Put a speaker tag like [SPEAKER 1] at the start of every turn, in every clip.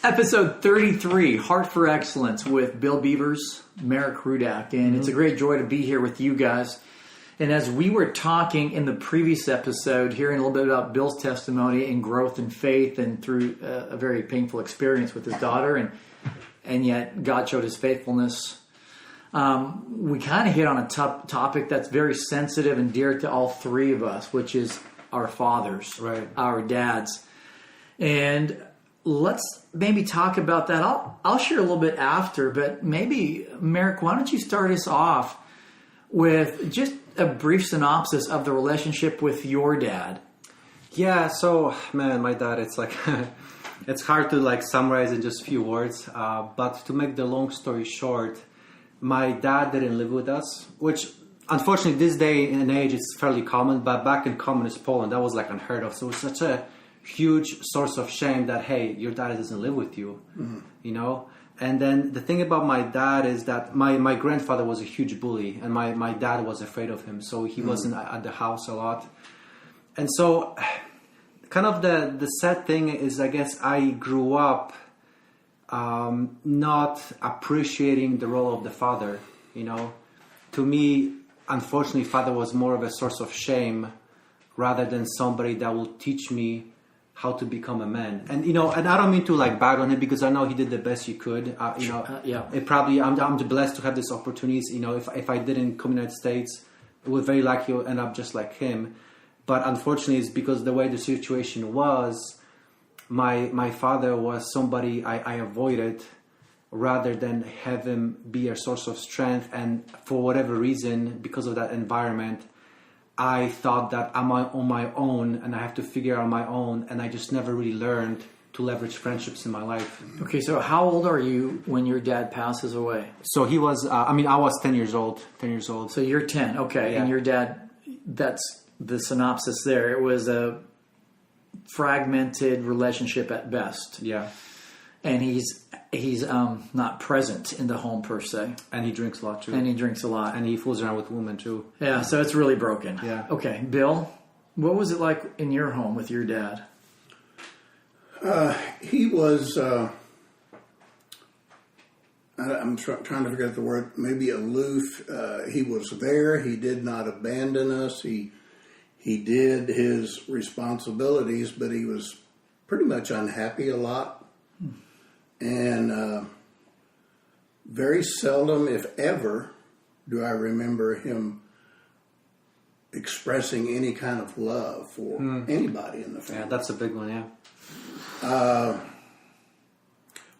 [SPEAKER 1] Episode 33, Heart for Excellence with Bill Bevers, Marek Rudak. And it's a great joy to be here with you guys. And as we were talking in the previous episode, hearing a little bit about Bill's testimony and growth in faith and through a very painful experience with his daughter, and yet God showed his faithfulness. We kind of hit on a topic that's very sensitive and dear to all three of us, which is our fathers,
[SPEAKER 2] right?
[SPEAKER 1] Our dads. And let's maybe talk about that. I'll share a little bit after, but maybe, Marek, why don't you start us off with just a brief synopsis of the relationship with your dad?
[SPEAKER 2] Yeah, so, man, my dad, it's like, it's hard to like summarize in just a few words, but to make the long story short, my dad didn't live with us, which unfortunately this day and age it's fairly common, but back in communist Poland, that was like unheard of. So it was such a huge source of shame that, hey, your dad doesn't live with you, you know? And then the thing about my dad is that my grandfather was a huge bully, and my dad was afraid of him, so he wasn't at the house a lot. And so kind of the sad thing is, I guess I grew up not appreciating the role of the father, you know? To me, unfortunately, father was more of a source of shame rather than somebody that will teach me how to become a man. And, you know, and I don't mean to like bag on it because I know he did the best he could. You know, it probably, I'm blessed to have these opportunities. You know, if I didn't come to the United States, it would very likely end up just like him. But unfortunately, it's because the way the situation was, my father was somebody I avoided rather than have him be a source of strength. And for whatever reason, because of that environment, I thought that I'm on my own and I have to figure out on my own, and I just never really learned to leverage friendships in my life.
[SPEAKER 1] Okay, so how old are you when your dad passes away?
[SPEAKER 2] So he was, I was 10 years old.
[SPEAKER 1] So you're 10, okay. Yeah. And your dad, that's the synopsis there. It was a fragmented relationship at best.
[SPEAKER 2] Yeah.
[SPEAKER 1] And he's not present in the home per se.
[SPEAKER 2] And he drinks a lot too.
[SPEAKER 1] And he fools
[SPEAKER 2] around with women too.
[SPEAKER 1] Yeah, so it's really broken.
[SPEAKER 2] Yeah.
[SPEAKER 1] Okay, Bill, what was it like in your home with your dad?
[SPEAKER 3] He was, I'm trying to figure out the word, maybe aloof. He was there. He did not abandon us. He did his responsibilities, but he was pretty much unhappy a lot. And very seldom, if ever, do I remember him expressing any kind of love for anybody in the family.
[SPEAKER 2] Yeah, that's a big one, yeah.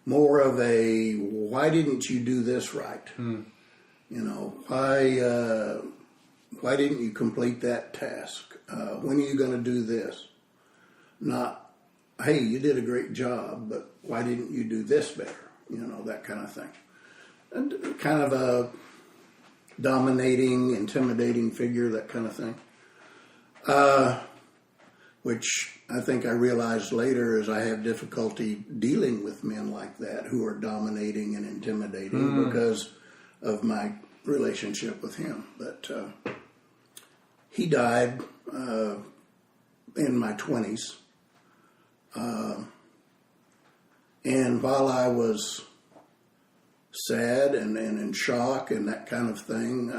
[SPEAKER 3] More of a, why didn't you do this right? You know, why didn't you complete that task? When are you going to do this? Not, hey, you did a great job, but why didn't you do this better? You know, that kind of thing. And kind of a dominating, intimidating figure, that kind of thing. Which I think I realized later is I have difficulty dealing with men like that who are dominating and intimidating because of my relationship with him. But he died in my 20s. And while I was sad and in shock and that kind of thing,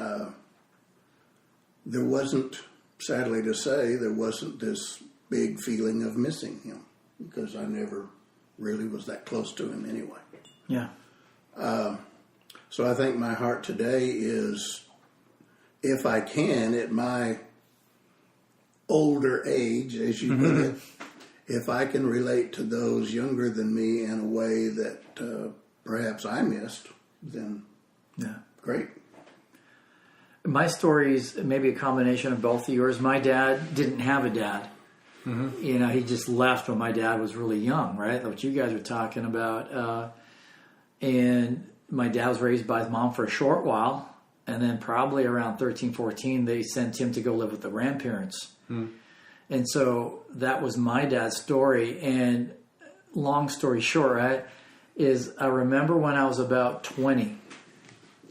[SPEAKER 3] there wasn't, sadly to say, there wasn't this big feeling of missing him because I never really was that close to him anyway.
[SPEAKER 1] Yeah.
[SPEAKER 3] So I think my heart today is, if I can, at my older age, as you put it, if I can relate to those younger than me in a way that perhaps I missed, then great.
[SPEAKER 1] My story is maybe a combination of both of yours. My dad didn't have a dad. You know, he just left when my dad was really young, right? What you guys were talking about. And my dad was raised by his mom for a short while. And then probably around 13, 14, they sent him to go live with the grandparents. And so that was my dad's story. And long story short, right, is I remember when I was about 20,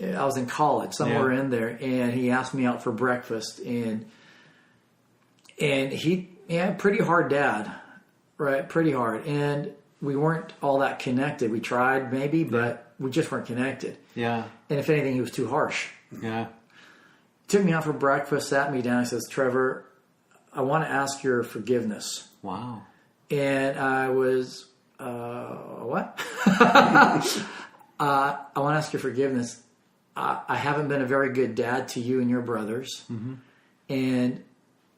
[SPEAKER 1] I was in college, somewhere in there, and he asked me out for breakfast. And he, pretty hard dad, right? Pretty hard. And we weren't all that connected. We tried maybe, but we just weren't connected.
[SPEAKER 2] Yeah.
[SPEAKER 1] And if anything, he was too harsh.
[SPEAKER 2] Yeah.
[SPEAKER 1] Took me out for breakfast, sat me down, and says, Trevor, I want to ask your forgiveness.
[SPEAKER 2] Wow.
[SPEAKER 1] And I was, what? I want to ask your forgiveness. I haven't been a very good dad to you and your brothers. Mm-hmm. And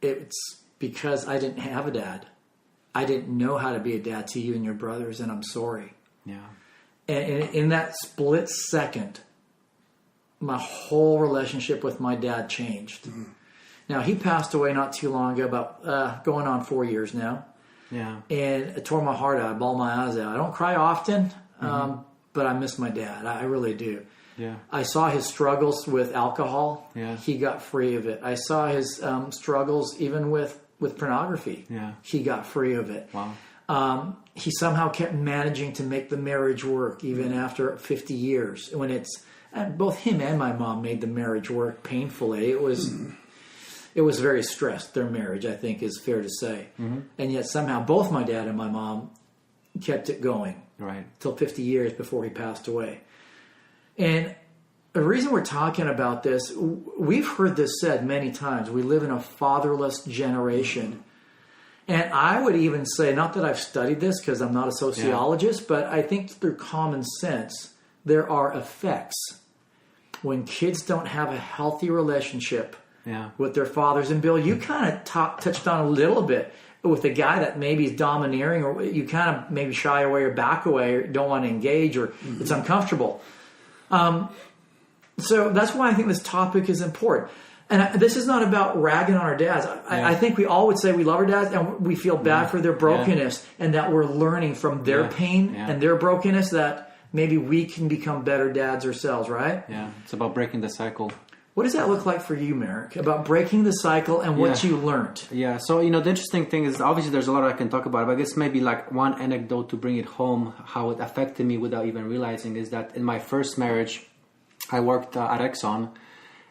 [SPEAKER 1] it's because I didn't have a dad. I didn't know how to be a dad to you and your brothers, and I'm sorry.
[SPEAKER 2] Yeah.
[SPEAKER 1] And in that split second, my whole relationship with my dad changed. Mm-hmm. Now, he passed away not too long ago, about going on 4 years now. Yeah. And it tore my heart out. I bawled my eyes out. I don't cry often, but I miss my dad. I really do. Yeah. I saw his struggles with alcohol. Yeah. He got free of it. I saw his struggles even with pornography. Yeah. He got free of it. Wow. He somehow kept managing to make the marriage work even after 50 years. When and both him and my mom made the marriage work painfully. It was very stressed, their marriage, I think is fair to say. Mm-hmm. And yet somehow both my dad and my mom kept it going. Right. Till 50 years before he passed away. And the reason we're talking about this, we've heard this said many times. We live in a fatherless generation. And I would even say, not that I've studied this because I'm not a sociologist, but I think through common sense, there are effects when kids don't have a healthy relationship with their fathers. And Bill, you kind of touched on a little bit with a guy that maybe is domineering, or you kind of maybe shy away or back away or don't want to engage, or it's uncomfortable. So that's why I think this topic is important. And this is not about ragging on our dads. I think we all would say we love our dads and we feel bad for their brokenness, and that we're learning from their pain and their brokenness that maybe we can become better dads ourselves, right?
[SPEAKER 2] Yeah, it's about breaking the cycle.
[SPEAKER 1] What does that look like for you, Marek? About breaking the cycle and what you learned?
[SPEAKER 2] Yeah, so, the interesting thing is, obviously there's a lot I can talk about, but I guess maybe like one anecdote to bring it home, how it affected me without even realizing, is that in my first marriage, I worked at Exxon,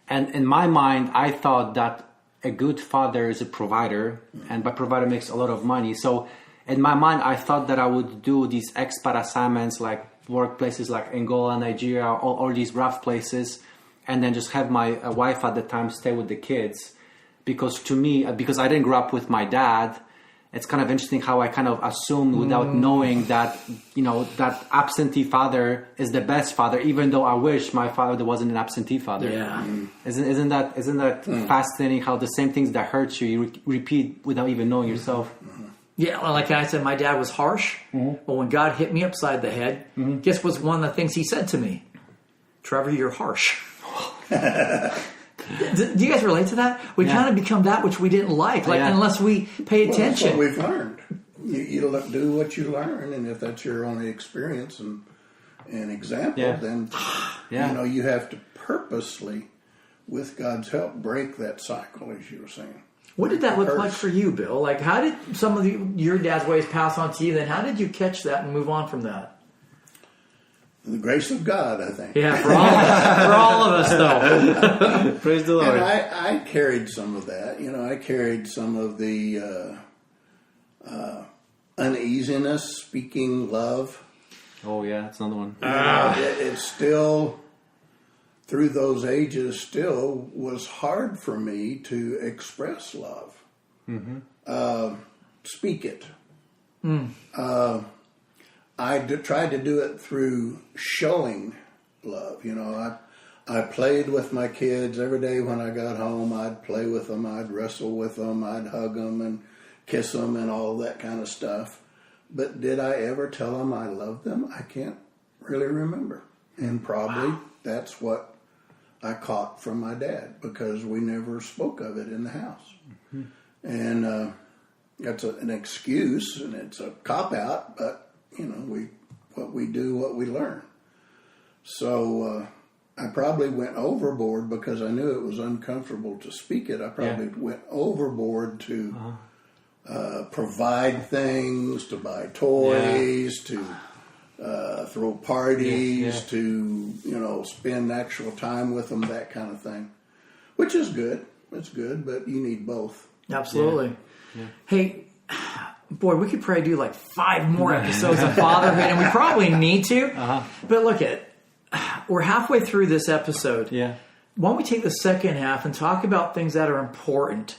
[SPEAKER 2] and in my mind, I thought that a good father is a provider, and by provider makes a lot of money. So in my mind, I thought that I would do these expat assignments, like workplaces like Angola, Nigeria, all these rough places, and then just have my wife at the time stay with the kids. Because to me, because I didn't grow up with my dad, it's kind of interesting how I kind of assumed without knowing that, that absentee father is the best father, even though I wish my father wasn't an absentee father. Yeah. Isn't that fascinating how the same things that hurt you repeat without even knowing yourself?
[SPEAKER 1] Yeah, like I said, my dad was harsh, but when God hit me upside the head, guess what's one of the things he said to me? Trevor, you're harsh. Do you guys relate to that? We kind of become that which we didn't like unless we pay attention.
[SPEAKER 3] Well, that's what we've learned. You do what you learn, and if that's your only experience and example, then you have to purposely, with God's help, break that cycle, as you were saying.
[SPEAKER 1] What did that look like for you, Bill? Like, how did some of your dad's ways pass on to you? Then how did you catch that and move on from that?
[SPEAKER 3] The grace of God, I think.
[SPEAKER 1] Yeah, for all of us, though.
[SPEAKER 2] Praise the Lord.
[SPEAKER 3] And I carried some of that. I carried some of the uneasiness, speaking love.
[SPEAKER 2] Oh, yeah, that's another one.
[SPEAKER 3] It's still, through those ages, still was hard for me to express love. Mm-hmm. Speak it. I tried to do it through showing love. I played with my kids every day when I got home. I'd play with them. I'd wrestle with them. I'd hug them and kiss them and all that kind of stuff. But did I ever tell them I loved them? I can't really remember. And probably that's what I caught from my dad, because we never spoke of it in the house. Mm-hmm. And that's an excuse, and it's a cop-out, but we do what we learn. So I probably went overboard because I knew it was uncomfortable to speak it. I probably went overboard to provide things, to buy toys, to throw parties, to spend actual time with them, that kind of thing, which is good. It's good, but you need both.
[SPEAKER 1] Absolutely. Yeah. Hey, boy, we could probably do like 5 more episodes of fatherhood, and we probably need to. But look we're halfway through this episode.
[SPEAKER 2] Yeah.
[SPEAKER 1] Why don't we take the second half and talk about things that are important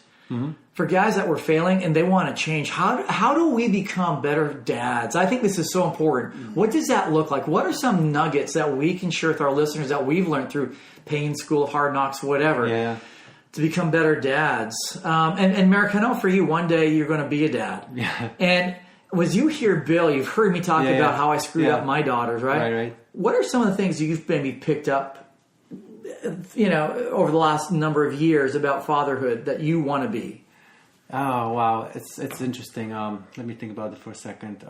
[SPEAKER 1] for guys that were failing and they want to change? How do we become better dads? I think this is so important. What does that look like? What are some nuggets that we can share with our listeners that we've learned through pain, school, hard knocks, whatever, to become better dads? And Marek, I know for you, one day you're going to be a dad.
[SPEAKER 2] Yeah.
[SPEAKER 1] And as you hear Bill, you've heard me talk about how I screwed up my daughters, right?
[SPEAKER 2] Right.
[SPEAKER 1] What are some of the things you've maybe picked up, over the last number of years about fatherhood that you want to be?
[SPEAKER 2] Oh, wow. It's interesting. Let me think about it for a second.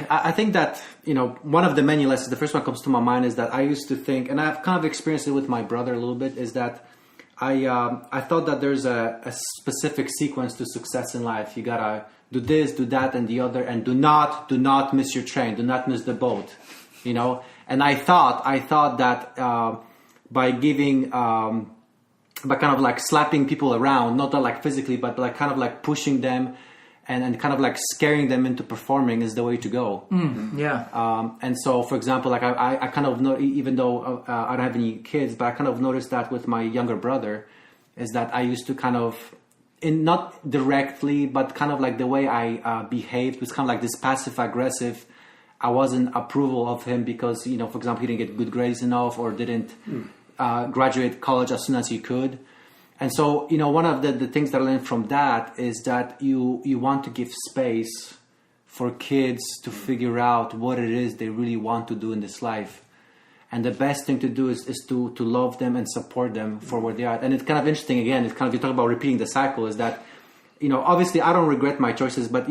[SPEAKER 2] I think that, one of the many lessons, the first one comes to my mind is that I used to think, and I've kind of experienced it with my brother a little bit, is that I thought that there's a specific sequence to success in life. You gotta do this, do that, and the other, and do not miss your train, do not miss the boat, And I thought that by giving, by kind of like slapping people around, not like physically, but like kind of like pushing them and kind of like scaring them into performing is the way to go. And so, for example, like I kind of know, even though I don't have any kids, but I kind of noticed that with my younger brother, is that I used to kind of, not directly, but kind of like the way I behaved was kind of like this passive aggressive. I wasn't approval of him because, for example, he didn't get good grades enough or didn't graduate college as soon as he could. And so, one of the things that I learned from that is that you want to give space for kids to figure out what it is they really want to do in this life. And the best thing to do is to love them and support them for where they are. And it's kind of interesting, again, it's kind of, you talk about repeating the cycle, is that, obviously I don't regret my choices, but,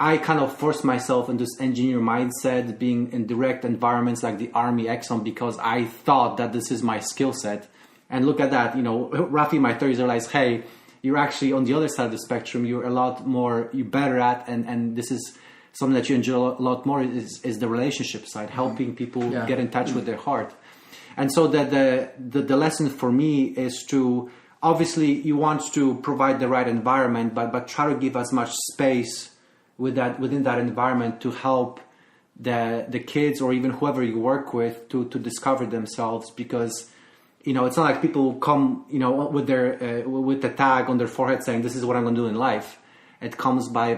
[SPEAKER 2] I kind of forced myself into this engineer mindset, being in direct environments like the Army Exxon, because I thought that this is my skill set. And look at that, roughly in my 30s, I realized, hey, you're actually on the other side of the spectrum. You're a lot more, you're better at, and this is something that you enjoy a lot more is the relationship side, helping people get in touch with their heart. And so the lesson for me is to, obviously you want to provide the right environment, but try to give as much space within that environment to help the kids or even whoever you work with to discover themselves, because it's not like people come with their with the tag on their forehead saying this is what I'm going to do in life. It comes by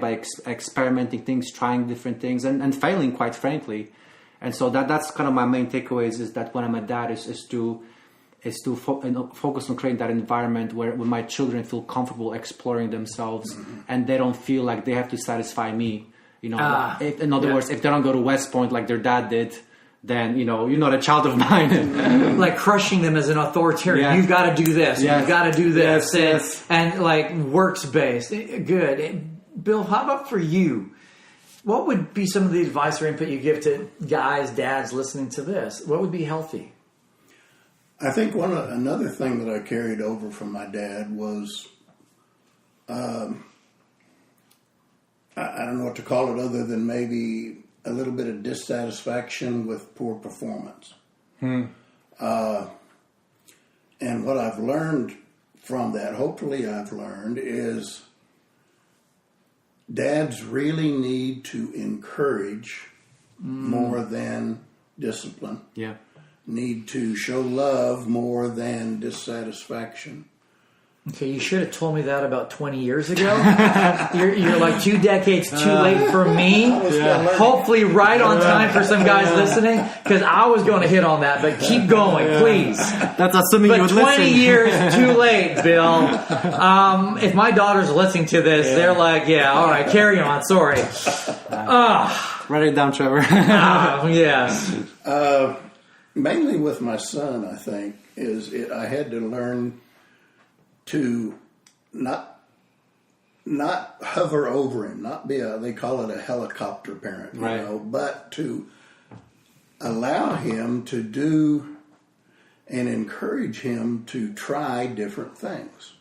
[SPEAKER 2] experimenting things, trying different things, and failing, quite frankly. And so that's kind of my main takeaways, is that when I'm a dad is to focus on creating that environment where my children feel comfortable exploring themselves, and they don't feel like they have to satisfy me. In other words, if they don't go to West Point like their dad did, then you're not a child of mine.
[SPEAKER 1] Like crushing them as an authoritarian. You've got to do this. You've got to do this. And like works based. Good. Bill, how about for you? What would be some of the advice or input you give to guys, dads listening to this? What would be healthy?
[SPEAKER 3] I think another thing that I carried over from my dad was, I don't know what to call it other than maybe a little bit of dissatisfaction with poor performance. And what I've learned from that, hopefully I've learned, is dads really need to encourage more than discipline.
[SPEAKER 2] Yeah.
[SPEAKER 3] Need to show love more than dissatisfaction.
[SPEAKER 1] Okay, you should have told me that about 20 years ago. You're like 2 decades too late for me. Hopefully right on time for some guys listening, because I was going to hit on that, but keep going, please.
[SPEAKER 2] That's assuming you would listen.
[SPEAKER 1] 20 years too late, Bill. If my daughter's listening to this, they're like, all right, carry on, sorry.
[SPEAKER 2] Write it down, Trevor.
[SPEAKER 1] Yes.
[SPEAKER 3] Mainly with my son, I think, I had to learn to not hover over him, not be they call it a helicopter parent, but to allow him to do and encourage him to try different things.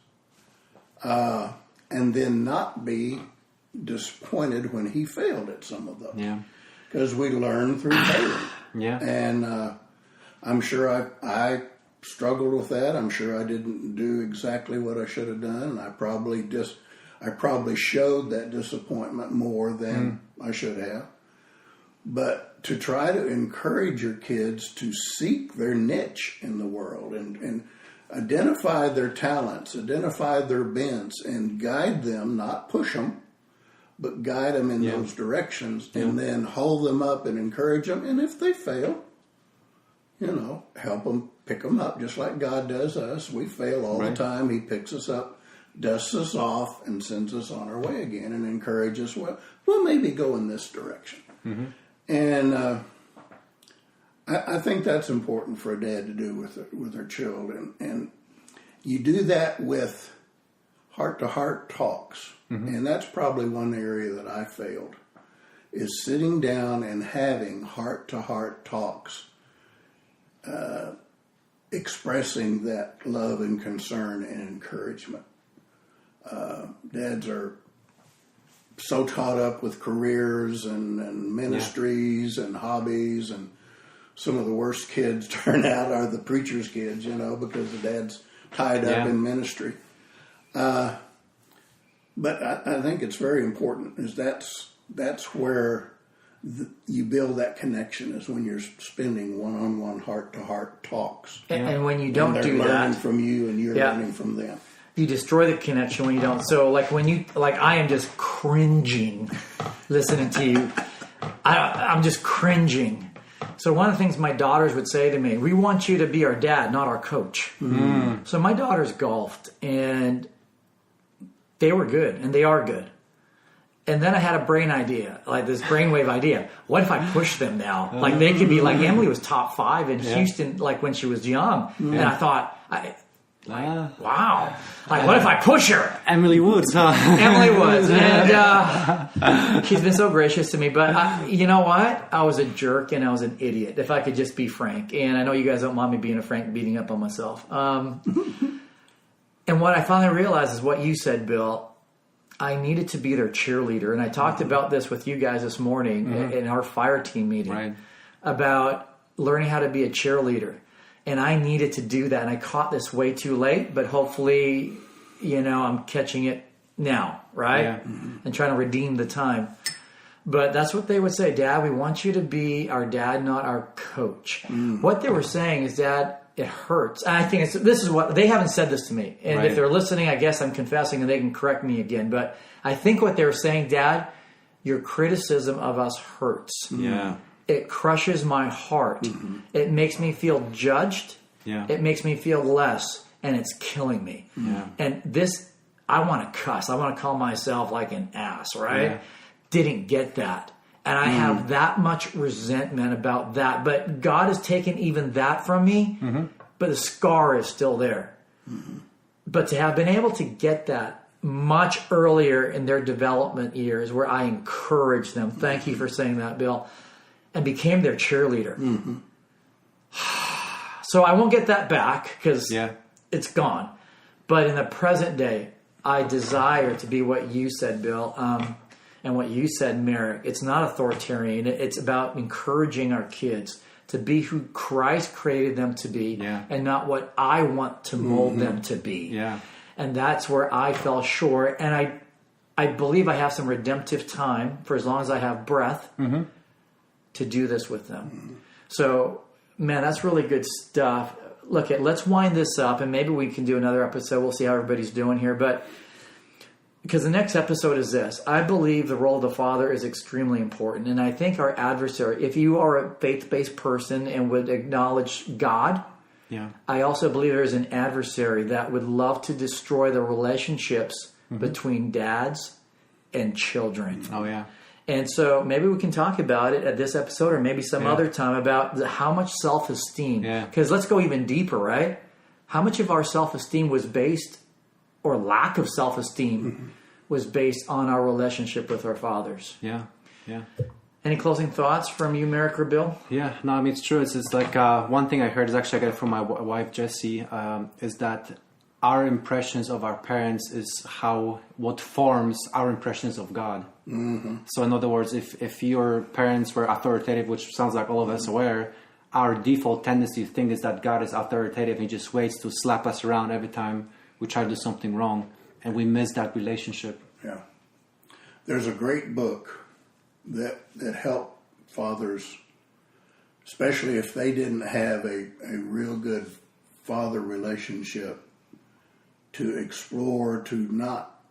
[SPEAKER 3] And then not be disappointed when he failed at some of those.
[SPEAKER 2] Yeah.
[SPEAKER 3] Because we learn through failing.
[SPEAKER 2] Yeah.
[SPEAKER 3] And I'm sure I struggled with that. I'm sure I didn't do exactly what I should have done. And I probably just I probably showed that disappointment more than I should have. But to try to encourage your kids to seek their niche in the world and identify their talents, identify their bents, and guide them, not push them, but guide them in those directions, and then hold them up and encourage them. And if they fail, help them, pick them up, just like God does us. We fail all the time. He picks us up, dusts us off, and sends us on our way again, and encourages us, well, maybe go in this direction. Mm-hmm. And I think that's important for a dad to do with their children. And you do that with heart-to-heart talks. Mm-hmm. And that's probably one area that I failed, is sitting down and having heart-to-heart talks, expressing that love and concern and encouragement. Dads are so caught up with careers and ministries and hobbies, and some of the worst kids turn out are the preacher's kids, because the dad's tied up in ministry. But I think it's very important, is that's where you build that connection, is when you're spending one-on-one heart-to-heart talks.
[SPEAKER 1] And when you don't do that,
[SPEAKER 3] they're learning from you and you're learning from them.
[SPEAKER 1] You destroy the connection when you don't. So I am just cringing listening to you. I'm just cringing. So one of the things my daughters would say to me, we want you to be our dad, not our coach. Mm. So my daughters golfed, and they were good, and they are good. And then I had a brainwave idea. What if I push them now? Like, they could be like, Emily was top 5 in Houston, like when she was young. Mm. And I thought, wow. Like, what if I push her?
[SPEAKER 2] Emily Woods, huh?
[SPEAKER 1] Emily Woods. And she's been so gracious to me. But you know what? I was a jerk and I was an idiot, if I could just be frank. And I know you guys don't mind me being a frank, beating up on myself. And what I finally realized is what you said, Bill. I needed to be their cheerleader. And I talked about this with you guys this morning in our fire team meeting about learning how to be a cheerleader. And I needed to do that. And I caught this way too late, but hopefully, I'm catching it now, right? Yeah. And trying to redeem the time. But that's what they would say. Dad, we want you to be our dad, not our coach. Mm. What they were saying is, Dad, it hurts. And I think this is what, they haven't said this to me. And if they're listening, I guess I'm confessing and they can correct me again. But I think what they were saying, Dad, your criticism of us hurts.
[SPEAKER 2] Yeah.
[SPEAKER 1] It crushes my heart. Mm-hmm. It makes me feel judged. Yeah. It makes me feel less, and it's killing me. Yeah. And this, I want to cuss. I want to call myself like an ass, right? Yeah. Didn't get that. And I have that much resentment about that. But God has taken even that from me, but the scar is still there. Mm-hmm. But to have been able to get that much earlier in their development years, where I encouraged them, thank you for saying that, Bill, and became their cheerleader. Mm-hmm. So I won't get that back because it's gone. But in the present day, I desire to be what you said, Bill, and what you said, Marek. It's not authoritarian. It's about encouraging our kids to be who Christ created them to be and not what I want to mold them to be. Yeah. And that's where I fell short. And I believe I have some redemptive time for as long as I have breath to do this with them. So, man, that's really good stuff. Look, let's wind this up, and maybe we can do another episode. We'll see how everybody's doing here. But because the next episode is this. I believe the role of the father is extremely important. And I think our adversary, if you are a faith-based person and would acknowledge God, I also believe there is an adversary that would love to destroy the relationships between dads and children. Oh, yeah. And so maybe we can talk about it at this episode or maybe some other time about how much self-esteem. Because let's go even deeper, right? How much of our self-esteem was based, or lack of self-esteem was based on our relationship with our fathers. Yeah, yeah. Any closing thoughts from you, Marek or Bill?
[SPEAKER 2] Yeah, no, I mean, it's true. It's like one thing I heard is actually I got it from my wife, Jessie, is that our impressions of our parents is what forms our impressions of God. Mm-hmm. So in other words, if your parents were authoritative, which sounds like all of us aware, our default tendency to think is that God is authoritative and he just waits to slap us around every time we try to do something wrong, and we miss that relationship.
[SPEAKER 3] Yeah. There's a great book that helped fathers, especially if they didn't have a real good father relationship, to explore, to not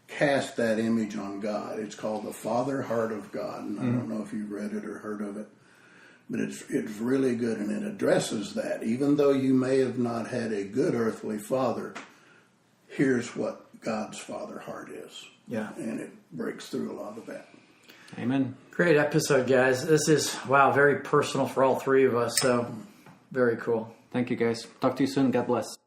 [SPEAKER 3] cast that image on God. It's called The Father Heart of God. And I don't know if you've read it or heard of it, but it's really good, and it addresses that. Even though you may have not had a good earthly father, here's what God's father heart is.
[SPEAKER 1] Yeah.
[SPEAKER 3] And it breaks through a lot of that.
[SPEAKER 2] Amen.
[SPEAKER 1] Great episode, guys. This is, wow, very personal for all three of us. So very cool.
[SPEAKER 2] Thank you, guys. Talk to you soon. God bless.